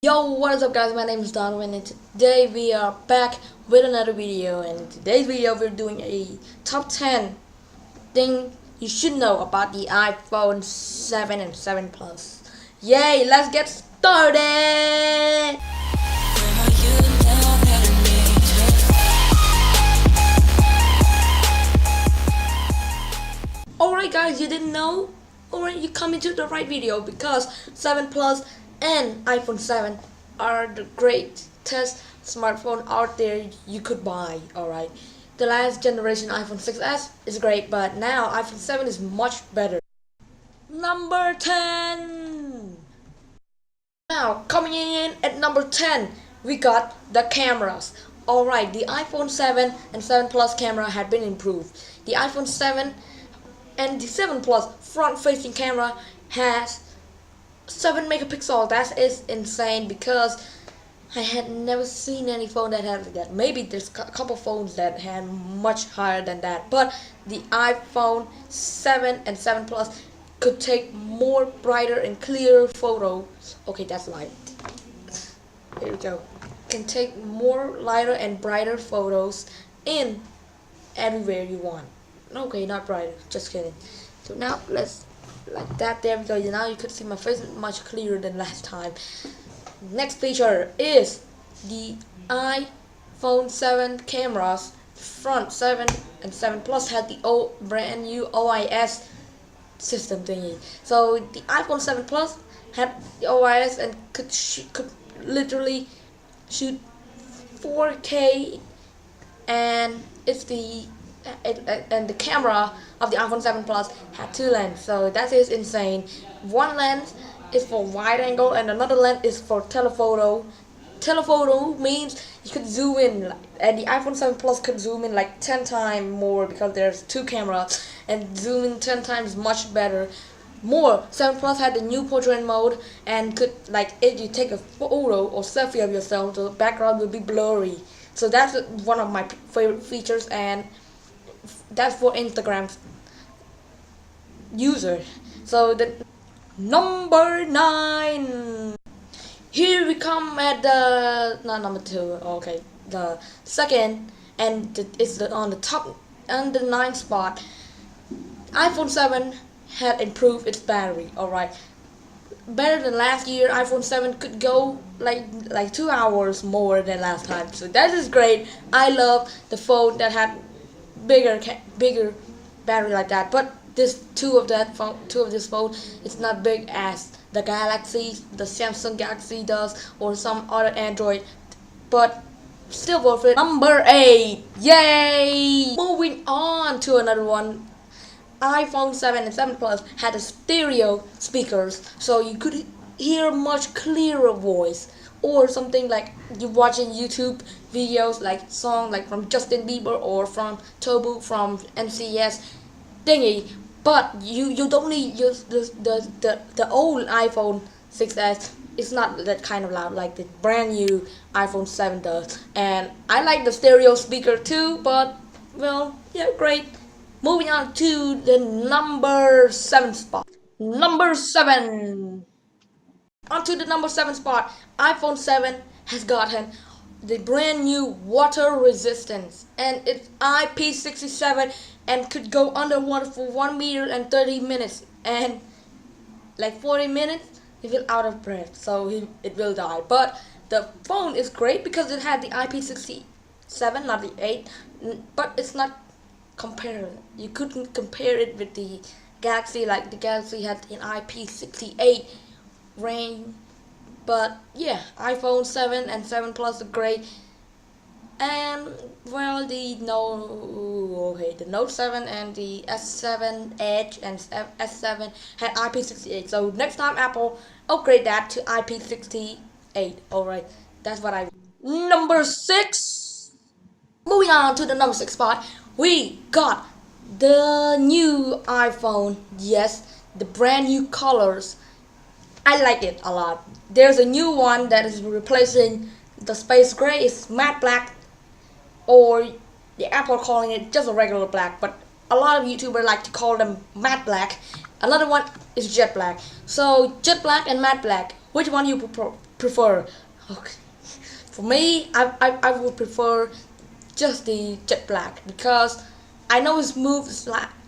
Yo, what is up guys, my name is Donovan and today we are back with another video, and in today's video we're doing a top 10 thing you should know about the iPhone 7 and 7 Plus. Yay, let's get started! Alright guys, you didn't know? Alright, you come into the right video because 7 Plus and iPhone 7 are the greatest smartphone out there you could buy. Alright, the last generation iPhone 6s is great, but now iPhone 7 is much better. Number 10. Now coming in at number 10, we got the cameras. Alright, the iPhone 7 and 7 Plus camera had been improved. The iPhone 7 and the 7 Plus front-facing camera has 7 megapixels. That is insane because I had never seen any phone that had that. Maybe there's a couple phones that had much higher than that, but the iPhone 7 and 7 Plus could take more brighter and clearer photos. Okay, that's light. Here we go. Can take more lighter and brighter photos in everywhere you want. Okay, not brighter, just kidding. So now let's, like that, there we go. Now you could see my face much clearer than last time. Next feature is the iPhone 7 cameras. Front 7 and 7 Plus had the brand new OIS system thingy. So the iPhone 7 Plus had the OIS and could literally shoot 4K, and it's the camera of the iPhone 7 Plus had 2 lenses, so that is insane. One lens is for wide angle and another lens is for telephoto. Telephoto means you could zoom in, and the iPhone 7 Plus could zoom in like 10 times more because there's 2 cameras, and zoom in 10 times much better. More, 7 Plus had the new portrait mode and could, like, if you take a photo or selfie of yourself, the background will be blurry. So that's one of my favorite features, and that's for Instagram user. So the number 9. Here we come at the number 2. Okay, the second, and it's on the top, on the 9th spot. iPhone 7 had improved its battery. Alright, better than last year. iPhone 7 could go like 2 hours more than last time. So that is great. I love the phone that had bigger battery like that, but this two of this phone, it's not big as the Samsung Galaxy does, or some other Android, but still worth it. Number 8. Yay! Moving on to another one. iPhone 7 and 7 Plus had a stereo speakers, so you could hear much clearer voice, or something like you're watching YouTube videos, like song like from Justin Bieber or from Tobu from NCS thingy, but you don't need use the old iPhone 6s. It's not that kind of loud like the brand new iPhone 7 does, and I like the stereo speaker too, but well, yeah, great. Moving on to the number 7 spot. Number 7. Onto the number 7 spot, iPhone 7 has gotten the brand new water resistance, and it's IP67 and could go underwater for 1 meter and 30 minutes, and like 40 minutes it will out of breath, so it will die. But the phone is great because it had the IP67, not the 8, but it's not comparable. You couldn't compare it with the Galaxy, like the Galaxy had an IP68 range. But yeah, iPhone 7 and 7 Plus are great. And well, the Note 7 and the S7 Edge and S7 had IP68. So next time Apple, upgrade that to IP68. Alright, that's what I. Number 6. Moving on to the number 6 spot, we got the new iPhone. Yes, the brand new colors. I like it a lot. There's a new one that is replacing the space gray. It's matte black, or the Apple calling it just a regular black, but a lot of YouTubers like to call them matte black. Another one is jet black. So jet black and matte black, which one you prefer? Okay. For me, I would prefer just the jet black because I know it's smooth,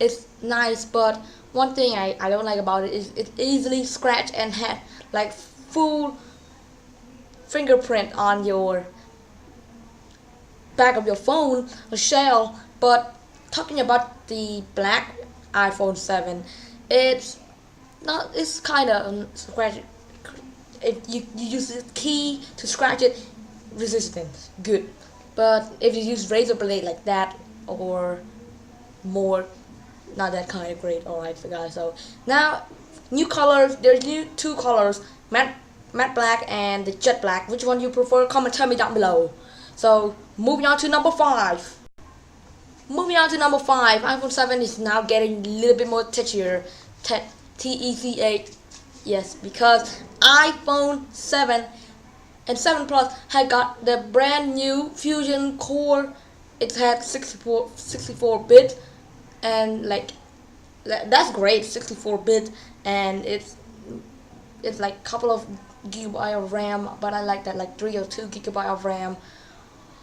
it's nice, but one thing I don't like about it is it easily scratch and had like full fingerprint on your back of your phone, a shell. But talking about the black iPhone 7, it's not. It's kind of scratch. You use the key to scratch it, resistance good. But if you use razor blade like that or more, not that kind of great. Alright, so guys. So now new colors. There's new two colors, matte black and the jet black. Which one you prefer? Comment tell me down below. So moving on to number 5. Moving on to number 5, iPhone 7 is now getting a little bit more techier. TECH. Yes, because iPhone 7 and 7 Plus had got the brand new Fusion Core. It had 64-bit, and like that's great, 64-bit, and it's like a couple of gigabyte of RAM, but I like that, like 3 or 2 gigabyte of RAM.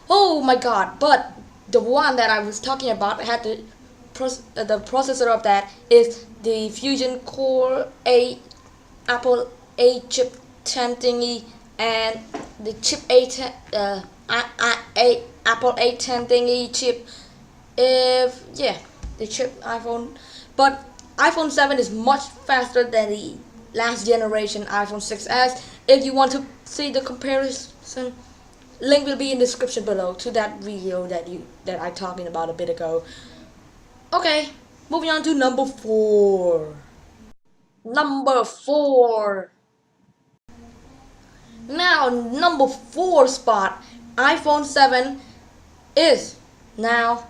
Oh my god, but the one that I was talking about had the processor of that is the Fusion Core A Apple A chip 10 thingy, and the chip A10 Apple A10 thingy chip. If yeah, the chip iPhone, but iPhone 7 is much faster than the last generation iPhone 6s. If you want to see the comparison, link will be in the description below to that video that I talking about a bit ago. Okay, moving on to number 4. Number 4. Now number 4 spot, iPhone 7 is now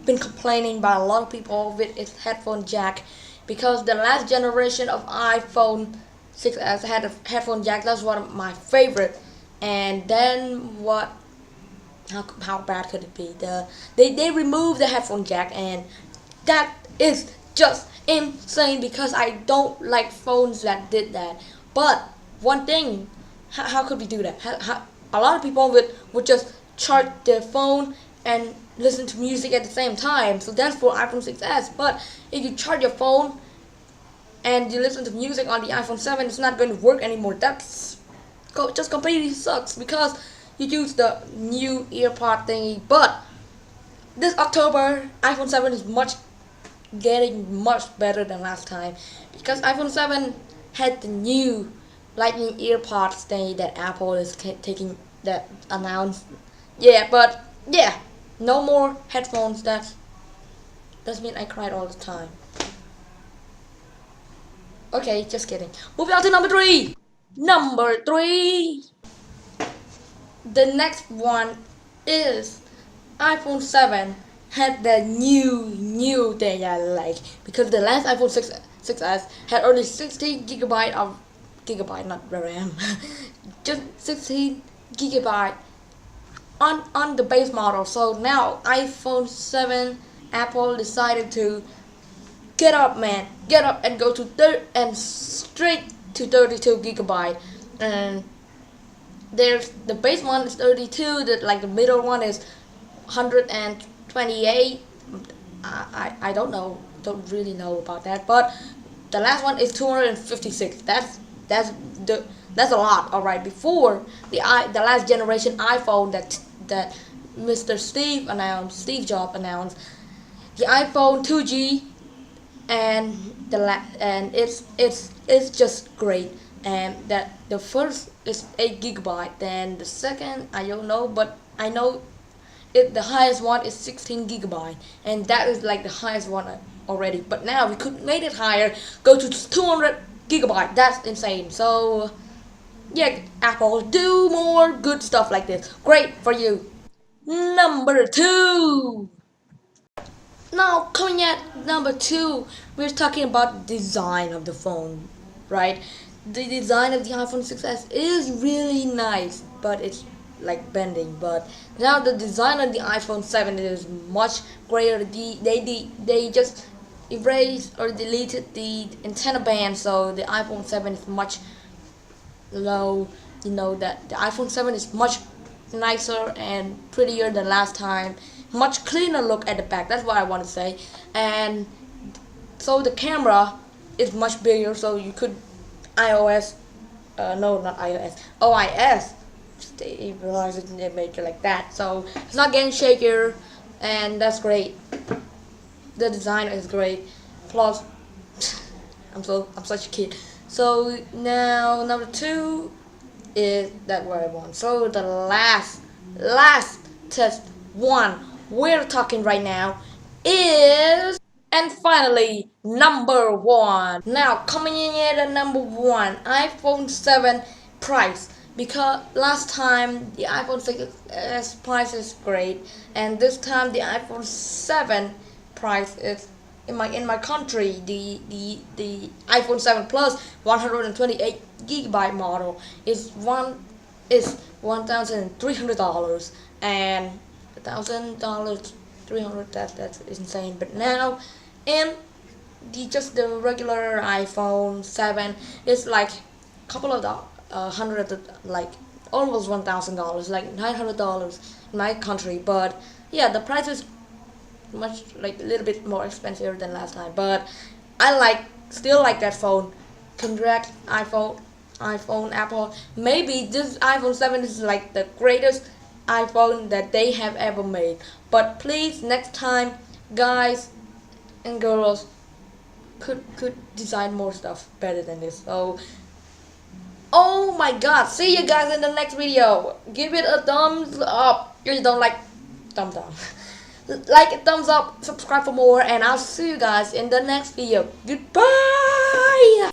been complaining by a lot of people with its headphone jack, because the last generation of iPhone 6s had a headphone jack. That's one of my favorite. And then what? How bad could it be? They removed the headphone jack, and that is just insane because I don't like phones that did that. But one thing, how could we do that? A lot of people would just charge their phone and listen to music at the same time. So that's for iPhone 6s. But if you charge your phone and you listen to music on the iPhone 7, it's not going to work anymore. That's just completely sucks because you use the new earpod thingy. But this October, iPhone 7 is getting much better than last time, because iPhone 7 had the new lightning earpods thingy that Apple is taking, that announced. Yeah, but yeah, no more headphones. That's mean I cried all the time. Okay, just kidding. Moving on to number 3. Number 3. The next one is iPhone 7 had the new thing I like, because the last iPhone 6s had only 16 gigabyte of not RAM, just 16 gigabyte on the base model. So now iPhone 7 Apple decided to get up, man, get up and go to straight to 32 gigabyte. And there's the base one is 32, the middle one is 128. I don't really know about that, but the last one is 256. That's a lot. All right, before the last generation iPhone that Mr. Steve Jobs announced, the iPhone 2G, and it's just great. And that the first is 8 gigabyte, then the second I don't know, but I know the highest one is 16 gigabyte, and that is like the highest one already. But now we could make it higher, go to 200 gigabyte. That's insane. So yeah, Apple, do more good stuff like this. Great for you. Number 2. Now coming at number 2, we're talking about the design of the phone, right? The design of the iPhone 6s is really nice, but it's like bending. But now the design of the iPhone 7 is much greater. They just erased or deleted the antenna band, so the iPhone 7 is much low, you know that the iPhone 7 is much nicer and prettier than last time, much cleaner look at the back. That's what I want to say. And so the camera is much bigger, so you could iOS, no, not iOS, OIS, stabilize it and make it like that. So it's not getting shakier, and that's great. The design is great. Plus, I'm such a kid. So now number 2 is that what I want. So the last test one we're talking right now is, and finally number 1. Now coming in at the number 1, iPhone 7 price. Because last time the iPhone 6s price is great, and this time the iPhone 7 price is in my country, the iPhone 7 Plus 128 gigabyte model is $1,300, and $1,000 300, that's insane. But now, and the regular iPhone 7 is like a couple of hundred, like almost $1,000, like $900 in my country. But yeah, the price is much, like a little bit more expensive than last time, but I still like that phone. Congrats iPhone, Apple. Maybe this iPhone 7 is like the greatest iPhone that they have ever made. But please, next time, guys and girls, could design more stuff better than this. So, oh my god, see you guys in the next video. Give it a thumbs up if you don't like, thumbs down. Like, thumbs up, subscribe for more, and I'll see you guys in the next video. Goodbye.